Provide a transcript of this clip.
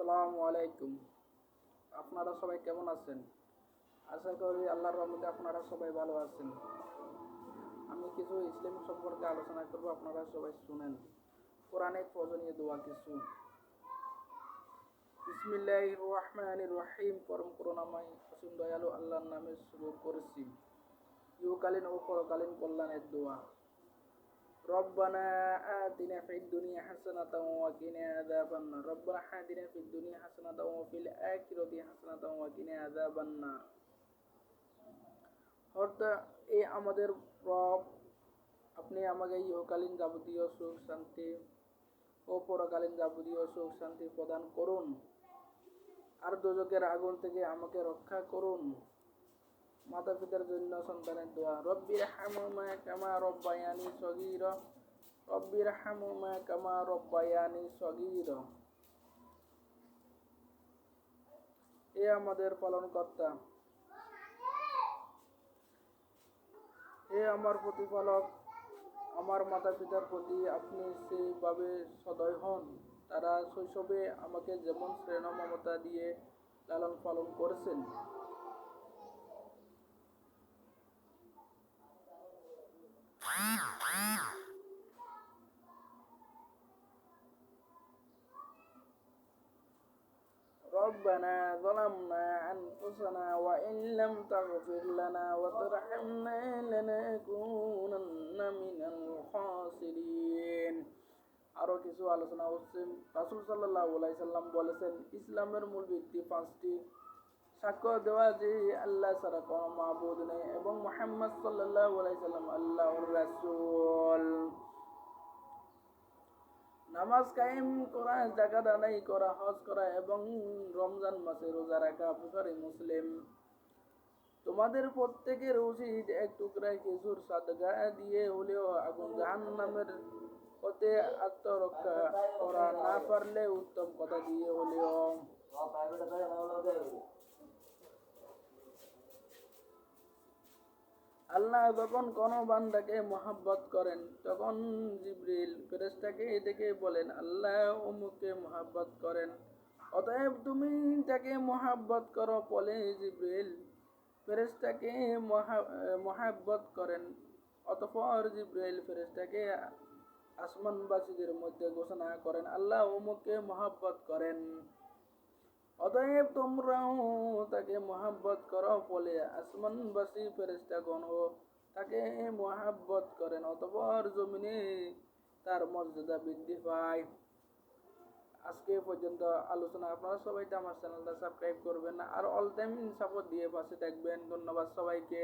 আসসালামু আলাইকুম। আপনারা সবাই কেমন আছেন? আশা করি আল্লাহর রহমতে আপনারা সবাই ভালো আছেন। আমি কিছু ইসলাম সম্পর্কে আলোচনা করব, আপনারা সবাই শুনেন। কোরআনে প্রয়োজনীয় দোয়া কিছু। বিসমিল্লাহির রহমানির রহিম। পরম করুণাময় অসীম দয়ালু আল্লাহর নামে শুরু করেছি। ইহকালীন ও পরকালীন কল্যাণের দোয়া। রব্বানা আতিনা ফিদ দুনিয়া হাসানাতাও ওয়া কিনা আযাবান নার। রব্বানা আতিনা ফিদ দুনিয়া হাসানাতাও ওয়া ফিল আখিরাতি হাসানাতাও ওয়া কিনা আযাবান নার। অর্থাৎ এই আমাদের রব, আপনি আমাকে ইহকালীন যাবতীয় সুখ শান্তি ও পরকালীন যাবতীয় সুখ শান্তি প্রদান করুন, আর দোজখের আগুন থেকে আমাকে রক্ষা করুন। মাতা পিতার জন্য সন্তানের দোয়া। রব্বির হামহুমা কামা রব্বায়ানি সগীরা। রব্বির হামহুমা কামা রব্বায়ানি সগীরা। এ আমাদের পালনকর্তা, হে আমার প্রতিপালক, আমার মাতা পিতার প্রতি আপনি সেইভাবে সদয় হন, তারা শৈশবে আমাকে যেমন স্নেহ মমতা দিয়ে লালন পালন করেছেন। ربنا ظلمنا أنفسنا وإن لم تغفر لنا وترحمنا لنكونن من الخاسرين। আরো কিছু আলোচনা হচ্ছে। রাসূল সাল্লাল্লাহু আলাইহি সাল্লাম বলেছেন, ইসলামের মূল ভিত্তি পাঁচটি। সাক্ষ্য দেওয়া যে আল্লাহ ছাড়া কোনো মাবুদ নেই এবং মুহাম্মদ সাল্লাল্লাহু আলাইহি সাল্লাম আল্লাহর রাসূল। নামাজ কায়েম করা, যাকাত আদায় করা, হজ করা এবং রমজান মাসে রোজা রাখা। বুখারী মুসলিম। তোমাদের প্রত্যেকের উচিত এক টুকরা খেজুর সাদকা দিয়ে হলেও আগুন জাহান্নামের হতে আত্মরক্ষা করা, না পারলে উত্তম কথা দিয়ে হলেও। আল্লাহ যখন কোনো বান্দাকে মহব্বত করেন, তখন জিবরিল ফেরেশতাকে ডেকে বলেন, আল্লাহ অমুককে মহব্বত করেন, অতএব তুমি তাকে মহব্বত করো। বলে জিবরিল ফেরেশতাকে মহব্বত করেন। অতঃপর জিবরিল ফেরেশতাকে আসমানবাসীদের মধ্যে ঘোষণা করেন, আল্লাহ অমুককে মহব্বত করেন, অতএব তোমরাও তাকে মহব্বত করো। বলে আসমানবাসী ফেরেশতাগণও তাকে মহব্বত করেন। অতঃপর জমিনে তার মর্যাদা বৃদ্ধি পায়। আজকে পর্যন্ত আলোচনা। আপনারা সবাই আমার চ্যানেলটা সাবস্ক্রাইব করবেন আর অল টাইম সাপোর্ট দিয়ে পাশে থাকবেন। ধন্যবাদ সবাইকে।